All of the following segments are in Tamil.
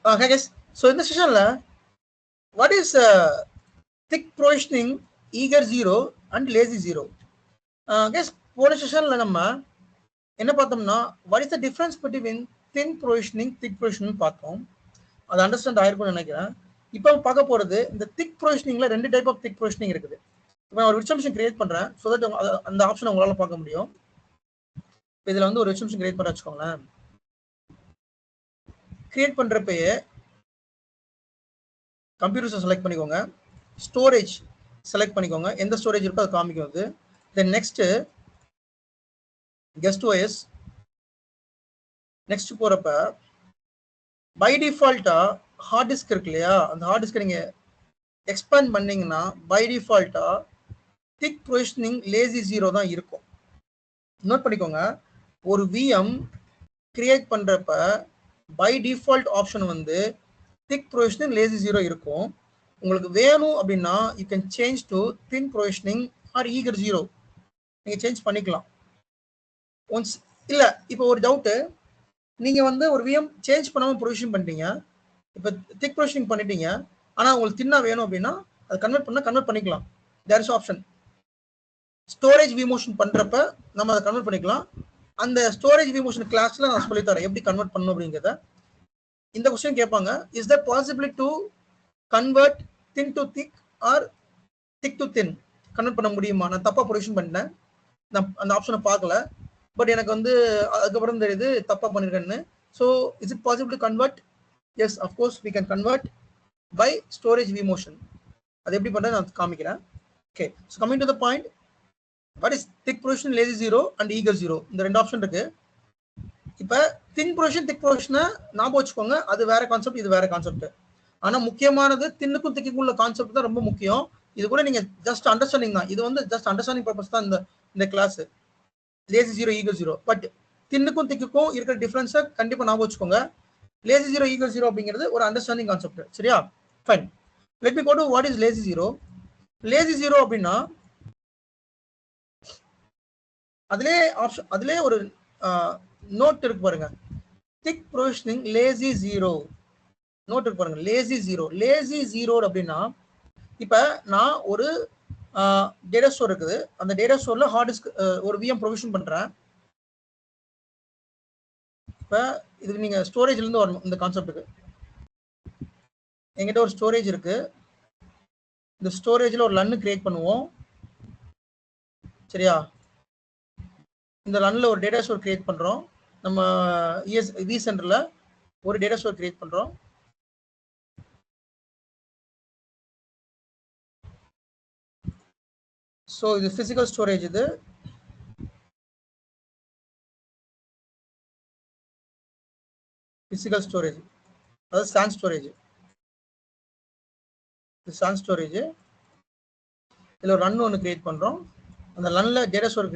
Okay, guys. So in this session, what is thick provisioning, eager zero, and lazy zero? Guys, போன செஷன்ல நம்ம என்ன பார்த்தோம்னா what is the difference between thin provisioning thick provisioning பார்த்தோம். அதை அண்டர்ஸ்டாண்ட் ஆயிருக்கும்னு நினைக்கிறேன். இப்போ பார்க்க போறது இந்த திக் ப்ரொவிஷனிங்ல ரெண்டு டைப் ஆஃப் திக் ப்ரொவிஷனிங் இருக்குது. இப்போ நான் ஒரு விர்ச்சுவல் கிரியேட் பண்றேன், ஸோ தட் அந்த ஆப்ஷனை உங்களால பார்க்க முடியும். இதுல வந்து ஒரு விர்ச்சுவல் கிரியேட் பண்ண வச்சுக்கோங்களேன். கிரியேட் பண்றப்பயே கம்ப்யூட்டர்ஸை செலக்ட் பண்ணிக்கோங்க, ஸ்டோரேஜ் செலக்ட் பண்ணிக்கோங்க, எந்த ஸ்டோரேஜ் இருக்கோ அது காமிக்கும். அது then next guest OS. Next போறப்ப பை டிஃபால்ட்டா ஹார்ட் டிஸ்க் இருக்கு இல்லையா, அந்த ஹார்ட் டிஸ்க் நீங்க எக்ஸ்பேண்ட் பண்ணீங்கன்னா பை டிஃபால்ட்டா திக் ப்ரொவிஷனிங் லேசி ஜீரோ தான் இருக்கும். நோட் பண்ணிக்கோங்க, ஒரு விஎம் கிரியேட் பண்றப்ப பை டிஃபால்ட் ஆப்ஷன் வந்து திக் ப்ரொவிஷனிங் லேசி ஜீரோ இருக்கும். உங்களுக்கு வேணும் அப்படின்னா you can change to thin provisioning or eager zero, நீங்க சேஞ்ச் பண்ணிக்கலாம். ஒன்ஸ் இல்ல இப்போ ஒரு டவுட்டு, நீங்க வந்து ஒரு விஎம் சேஞ்ச் பண்ணாம ப்ரொவிஷன் பண்ணிட்டீங்க, இப்போ திக் ப்ரொவிஷனிங் பண்ணிட்டீங்க, ஆனா உங்களுக்கு தின்னா வேணும் அப்படின்னா அதை கன்வெர்ட் பண்ணிக்கலாம். There is option. Storage vMotion பண்றப்ப நம்ம அதை கன்வெர்ட் பண்ணிக்கலாம். அந்த ஸ்டோரேஜ் விமோஷன் கிளாஸ்ல நான் சொல்லித்தரேன் எப்படி கன்வெர்ட் பண்ணணும் அப்படிங்கிறத. இந்த கொஸ்டின் கேட்பாங்க, is that possibility to convert thin to thick or thick to thin convert பண்ண முடியுமா? நான் தப்பா ப்ரொவிஷன் பண்ணிட்டேன், நான் அந்த ஆப்ஷனை பார்க்கல, பட் எனக்கு வந்து அதுக்கப்புறம் தெரியுது தப்பா பண்ணிருக்கேன்னு. So is it possible to convert? Yes, of course we can convert by storage vMotion. அது எப்படி பண்றது நான் காமிக்கிறேன். Okay, so coming to the point, what is thick provision, lazy zero and eager zero, இந்த ரெண்டு ஆப்ஷன் இருக்கு. இப்போ தின் ப்ரொவிஷன் திக் ப்ரொவிஷனை ஞாபகம் வச்சுக்கோங்க, அது வேற கான்செப்ட், இது வேற கான்செப்ட். ஆனா முக்கியமானது தின்னுக்கும் திக்குக்கும் உள்ள கான்செப்ட் தான் ரொம்ப முக்கியம். இது கூட நீங்க ஜஸ்ட் அண்டர்ஸ்டாண்டிங் தான், இது வந்து ஜஸ்ட் அண்டர்ஸ்டாண்டிங் பர்பஸ் தான் இந்த class lazy zero eager zero. But தின்னுக்கும் திக்குக்கும் இருக்கிற டிஃபரன்ஸை கண்டிப்பா ஞாபகம் வச்சுக்கோங்க. லேசி ஜீரோ ஈகர் ஜீரோ அப்படிங்கிறது ஒரு அண்டர்ஸ்டாண்டிங் கான்செப்ட். சரியா? Fine, let me go to what is lazy zero. Lazy zero அப்படின்னா அதுலயே ஒரு நோட் இருக்கு பாருங்க, thick provisioning lazy zero note இருக்கு பாருங்க, லேசி ஜீரோ. லேசி ஜீரோ அப்படின்னா இப்ப நான் ஒரு டேட்டா ஸ்டோர் இருக்குது, அந்த டேட்டா ஸ்டோர்ல ஹார்ட் டிஸ்க் ஒரு விஎம் ப்ரொவிஷன் பண்றேன். இப்ப இதுக்கு நீங்க ஸ்டோரேஜ்ல இருந்து வரணும். இந்த கான்செப்ட்டுக்கு எங்கிட்ட ஒரு ஸ்டோரேஜ் இருக்கு, இந்த ஸ்டோரேஜ்ல ஒரு லன் கிரியேட் பண்ணுவோம். சரியா? இந்த லன்ல ஒரு டேட்டா ஸ்டோர் கிரியேட் பண்றோம். நம்ம வி சென்டர்ல ஒரு டேட்டா ஸ்டோர் கிரியேட் பண்றோம். ஸோ இது பிசிக்கல் ஸ்டோரேஜ், இது பிசிக்கல் ஸ்டோரேஜ், அதாவது சான் ஸ்டோரேஜ். இது சான் ஸ்டோரேஜ். இதில் ஒரு ரன் ஒன்று கிரியேட் பண்ணுறோம், அந்த லன்ல டேட்டா ஸ்டோர்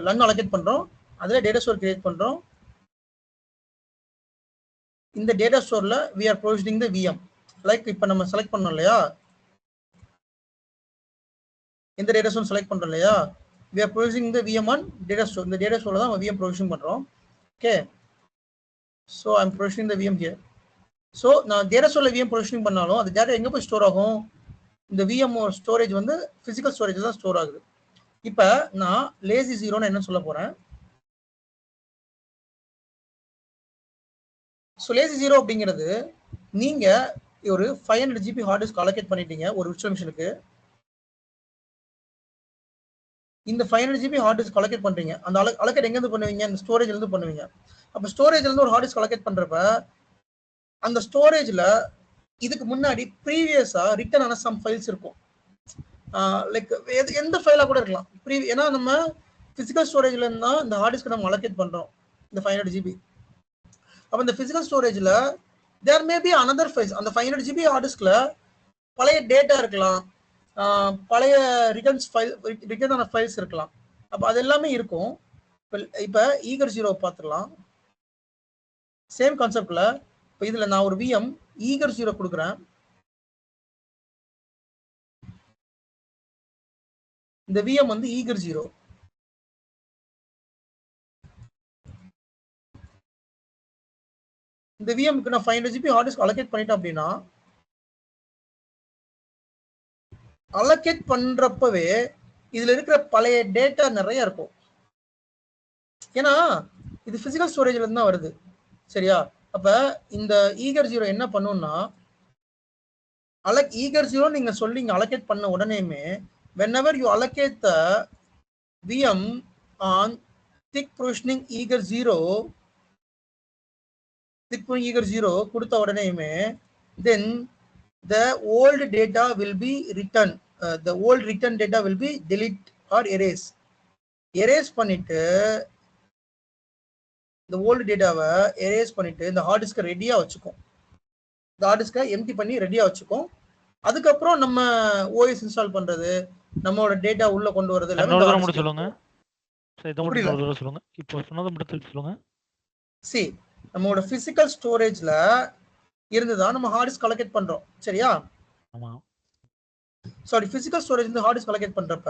லன் அலோகேட் பண்ணுறோம், அதில் டேட்டா ஸ்டோர் கிரியேட் பண்ணுறோம். இந்த டேட்டா ஸ்டோரில் we are provisioning the VM. Like இப்போ நம்ம செலக்ட் பண்ணோம் இல்லையா, இந்த டேட்டா ஸ்டோர் செலக்ட் பண்ணுறோம் இல்லையா, we are provisioning the VM on data store. இந்த டேட்டா ஸ்டோரில் தான் விஎம் ப்ரொவிஷன் பண்ணுறோம். Okay, so I'm provisioning the VM here. So நான் டேட்டா ஸ்டோரில் விஎம் ப்ரொவிஷனிங் பண்ணாலும் அது டேட்டா எங்கே போய் ஸ்டோர் ஆகும்? இந்த விஎம் ஸ்டோரேஜ் வந்து பிசிக்கல் ஸ்டோரேஜ் தான் ஸ்டோர் ஆகுது. இப்போ நான் லேசி ஜீரோன்னு என்ன சொல்ல போறேன். ஸோ லேசி ஜீரோ அப்படிங்கிறது, நீங்க ஒரு 500 GB ஹார்ட் டிஸ்க் அலோகேட் பண்ணிட்டீங்க ஒரு விர்ச்சுவல் மிஷினுக்கு. இந்த 500 GB ஹார்ட் டிஸ்க் அலோகேட் பண்றீங்க, அந்த அலோகேட் எங்க இருந்து பண்ணுவீங்க? இந்த ஸ்டோரேஜ்ல இருந்து பண்ணுவீங்க. அப்ப ஸ்டோரேஜ்ல இருந்து ஒரு ஹார்ட் டிஸ்க் அலோகேட் பண்றப்ப அந்த ஸ்டோரேஜ்ல இதுக்கு முன்னாடி ப்ரீவியஸா ரிட்டன் ஆன சம் ஃபைல்ஸ் இருக்கும். லைக் எந்த ஃபைலா கூட இருக்கலாம். ஏன்னா நம்ம பிசிக்கல் ஸ்டோரேஜ்ல இருந்து தான் இந்த ஹார்ட் டிஸ்க் நம்ம அலோகேட் பண்றோம், இந்த 500 GB. அப்ப இந்த பிசிக்கல் ஸ்டோரேஜ்ல there may be another files. அந்த 500 GB ஹார்ட் டிஸ்க்ல பழைய டேட்டா இருக்கலாம், பழைய ரிட்டர்ன் ஆன ஃபைல்ஸ் இருக்கலாம். அப்ப அது எல்லாமே இருக்கும். இப்ப ஈகர் ஜீரோ பார்த்துடலாம். சேம் கான்செப்ட்ல இப்போ இதுல நான் ஒரு விஎம் ஈகர் ஜீரோ கொடுக்குறேன். இந்த விஎம் வந்து ஈகர் ஜீரோ. இந்த விஎம்க்கு நான் 500 ஜிபி ஹார்ட் டிஸ்க் அலோகேட் பண்ணிட்டேன் அப்படின்னா அலோகேட் பண்றப்பவே இதுல இருக்கிற பழைய டேட்டா நிறைய இருக்கும். ஏன்னா இது பிசிக்கல் ஸ்டோரேஜ்ல இருந்து தான் வருது. சரியா? அப்ப இந்த ஈகர் 0 என்ன பண்ணும்னா ஈகர் 0 நீங்க சொல்லி இங்க அலோகேட் பண்ண உடனேயுமே whenever you allocate the VM on thick provisioning eager 0 கொடுத்த உடனேயுமே then the old data will be written. The old written data will be delete or erase பண்ணிட்டு இந்த ஓல்டு டேட்டாவை எரேஸ் பண்ணிட்டு இந்த ஹார்ட் டிஸ்கை ரெடியா வச்சுக்கும். இந்த ஹார்ட் டிஸ்கை எம்டி பண்ணி ரெடியா வச்சுக்கும். அதுக்கப்புறம் நம்ம ஓஎஸ் இன்ஸ்டால் பண்றது, நம்மளோட டேட்டா உள்ள கொண்டு வரது எல்லாமே சொல்லுங்க. சொல்லுங்க. இப்போ சொன்னது மட்டும் சொல்லுங்க. சி நம்மளோட பிசிக்கல் ஸ்டோரேஜ்ல இருந்துதான் நம்ம ஹார்ட் டிஸ்க் அலோகேட் பண்றோம். சரியா? ஆமா. சாரி, பிசிக்கல் ஸ்டோரேஜ் இருந்து ஹார்ட் டிஸ்க் அலோகேட் பண்றப்ப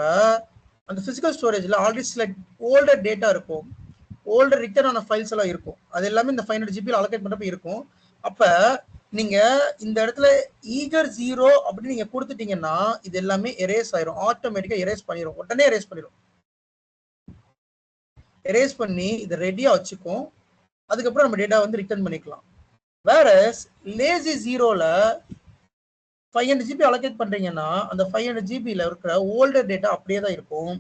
அந்த பிசிக்கல் ஸ்டோரேஜ்ல ஆல்ரெடி சில ஓல்டர் டேட்டா இருக்கும், ஓல்டர் ரிட்டர்ன் ஆன ஃபைல்ஸ் எல்லாம் இருக்கும். அது எல்லாமே இந்த 500 ஜிபி அலோகேட் பண்றப்ப இருக்கும். அப்ப நீங்க இந்த இடத்துல ஈகர் 0 அப்படின்னு நீங்க கொடுத்துட்டீங்கன்னா இது எல்லாமே எரேஸ் ஆயிரும். ஆட்டோமேட்டிக்கா எரேஸ் பண்ணிரும். உடனே எரேஸ் பண்ணிரும். எரேஸ் பண்ணி இதை ரெடியா வச்சுக்கும். அதுக்கப்புறம் நம்ம டேட்டா வந்து ரிட்டர்ன் பண்ணிக்கலாம். வேற லேசி 0ல 500 ஜிபி அலோகேட் பண்றீங்கன்னா அந்த 500 ஜிபில இருக்கிற ஓல்டர் டேட்டா அப்படியே தான் இருக்கும்.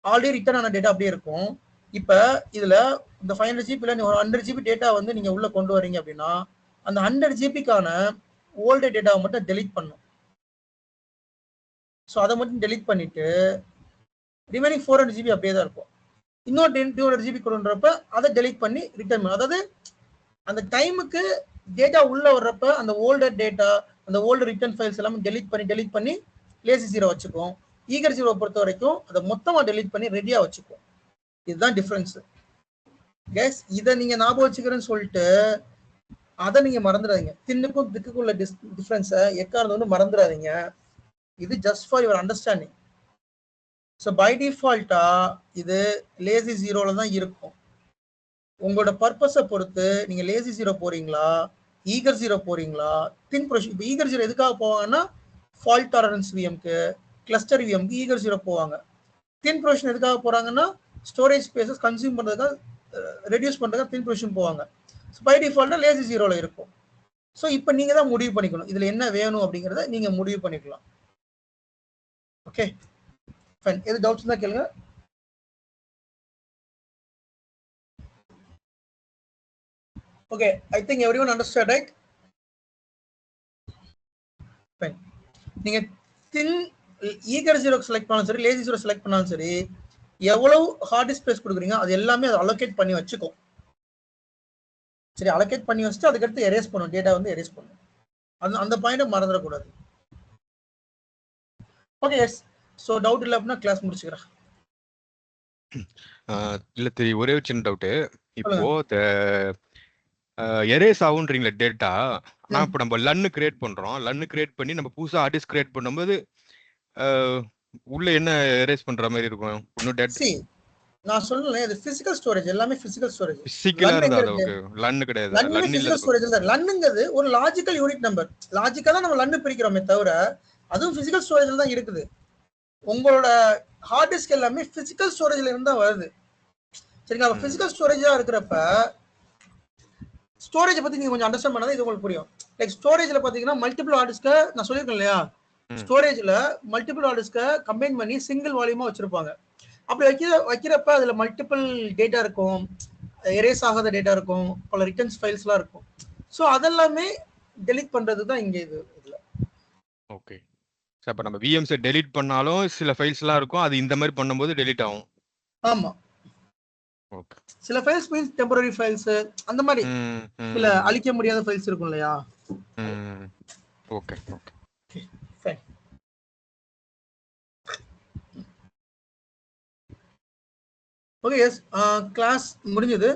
ஆல்ரெடி ரிட்டர்ன் ஆன டேட்டா அப்படியே இருக்கும். இப்ப இதுல இந்த 500 ஜிபில ஒரு 100 ஜிபி டேட்டா வந்து நீங்க உள்ள கொண்டு வரீங்க அப்படின்னா அந்த 100 ஜிபிக்கான ஓல்டர் டேட்டாவை மட்டும் டெலீட் பண்ணும். ஸோ அதை மட்டும் டெலீட் பண்ணிட்டு ரிமைனிங் 400 ஜிபி அப்படியே தான் இருக்கும். இன்னொரு 200 ஜிபி கொண்டுறப்ப அதை டெலீட் பண்ணி ரிட்டர்ன் பண்ணும். அதாவது அந்த டைமுக்கு டேட்டா உள்ள வர்றப்ப அந்த ஓல்டர் டேட்டா, அந்த ஓல்டர் ரிட்டர்ன் ஃபைல்ஸ் எல்லாமே டெலீட் பண்ணி லேசி 0 வச்சுக்கும். ஈகர் 0 பொறுத்த வரைக்கும் அதை மொத்தமா டெலீட் பண்ணி ரெடியா வச்சுக்கும். இதுதான் டிஃபரன்ஸ். கேஸ் இதை நீங்க ஞாபகம் வச்சுக்கிறேன்னு சொல்லிட்டு அதை நீங்க மறந்துடாதீங்க. தின்னுக்கும் திக்குக்குள்ள டிஃபரன்ஸை எக்காரணம் வந்து மறந்துடாதீங்க. இது just for your understanding. So by டிஃபால்ட்டா இது லேசி 0ல தான் இருக்கும். உங்களோட பர்பஸை பொறுத்து நீங்க லேசி 0 போறீங்களா, ஈகர் 0 போறீங்களா, தின் ப்ரொவிஷன். இப்போ ஈகர் 0 எதுக்காக போவாங்கன்னா ஃபால்ட் டாலரன்ஸ் விஎம்க்கு, கிளஸ்டர் விஎம்க்கு ஈகர் 0 போவாங்க. தின் ப்ரொவிஷன் எதுக்காக போறாங்கன்னா ஸ்டோரேஜ் ஸ்பேசஸ் கன்சியூம் பண்றதுக்காக, ரெடியூஸ் பண்றதுக்காக தின் ப்ரொவிஷன் போவாங்க. ஸோ பை டிஃபால்ட்டா லேசி 0ல இருக்கும். ஸோ இப்போ நீங்க தான் முடிவு பண்ணிக்கணும் இதுல என்ன வேணும் அப்படிங்கிறத நீங்க முடிவு பண்ணிக்கலாம். Okay fine. எது டவுட்ஸ் இருந்தா கேளுங்க. Okay, I think everyone understand, right? Fine. நீங்க தின் ஈகர் 0 செலக்ட் பண்ணாலும் சரி, லேசி 0 செலக்ட் பண்ணாலும் சரி, எவ்வளவு ஹார்ட் டிஸ்க் ஸ்பேஸ் கொடுக்குறீங்க அது எல்லாமே அதை அலோகேட் பண்ணி வச்சுக்கும். சரி, அலோகேட் பண்ணி வச்சுட்டு அதுக்கடுத்து எரேஸ் பண்ணும், டேட்டா வந்து எரேஸ் பண்ணும். அந்த பாயிண்ட்டை மறந்துடக்கூடாது. Okay yes. ஸோ டவுட் இல்லை அப்படின்னா கிளாஸ் முடிச்சுக்கிறேன். இல்ல தெரியும், ஒரே ஒரு சின்ன டவுட்டு. இப்போ எரேஸ் ஆகுன்றீங்களா டேட்டா? ஆனால் இப்போ நம்ம லன்னு கிரியேட் பண்றோம். லன்னு கிரியேட் பண்ணி நம்ம புதுசாக ஹார்ட் டிஸ்க் கிரியேட் பண்ணும்போது உள்ள என்ன எரேஸ் பண்ற மாதிரி இருக்கும்? இன்னும் டேட்டா நான் சொல்லல, இது பிசிக்கல் ஸ்டோரேஜ், எல்லாமே பிசிக்கல் ஸ்டோரேஜ். பிசிக்கலா இருந்தா ஓகே, லன் கிடையாது. லன் பிசிக்கல் ஸ்டோரேஜ் இல்ல. லன்ங்கிறது ஒரு லாஜிக்கல் யூனிட் நம்பர். லாஜிக்கா தான் நம்ம லன் பிரிக்கிறோமே தவிர அதுவும் பிசிக்கல் ஸ்டோரேஜ்ல தான் இருக்குது. உங்களோட ஹார்ட் டிஸ்க் எல்லாமே பிசிக்கல் ஸ்டோரேஜ்ல இருந்தா வருது. சரிங்களா? பிசிக்கல் ஸ்டோரேஜா இருக்கிறப்ப ஸ்டோரேஜ் பத்தி நீங்க கொஞ்சம் அண்டர்ஸ்டாண்ட் பண்ணாதான் இது உங்களுக்கு புரியும். லைக் ஸ்டோரேஜ்ல பாத்தீங்கன்னா மல்டிபிள் ஹார்ட் டிஸ்க நான் சொல்லியிருக்கேன் இல்லையா, ஸ்டோரேஜ்ல மல்டிபிள் ஹார்ட் டிஸ்க கம்பைன் பண்ணி சிங்கிள் வால்யூமா வச்சிருப்பாங்க. அப்படி வைக்கிறப்ப அதுல மல்டிபிள் டேட்டா இருக்கும், எரேஸ் ஆகாத டேட்டா இருக்கும், பல ரிட்டர்ன்ஸ் ஃபைல்ஸ்லாம் இருக்கும். ஸோ அதெல்லாமே டெலீட் பண்றது தான் இங்க இதுல. ஓகே. அப்ப நம்ம விஎம்ஸ் டெலீட் பண்ணாலும் சில ஃபைல்ஸ்லாம் இருக்கும், அது இந்த மாதிரி பண்ணும்போது டெலீட் ஆகும். ஆமா. ஓகே. சில ஃபைல்ஸ் மீன்ஸ் டெம்பரரி ஃபைல்ஸ், அந்த மாதிரி சில அழிக்க முடியாத ஃபைல்ஸ் இருக்கும் இல்லையா? Okay okay fine. Okay yes, class முடிஞ்சது.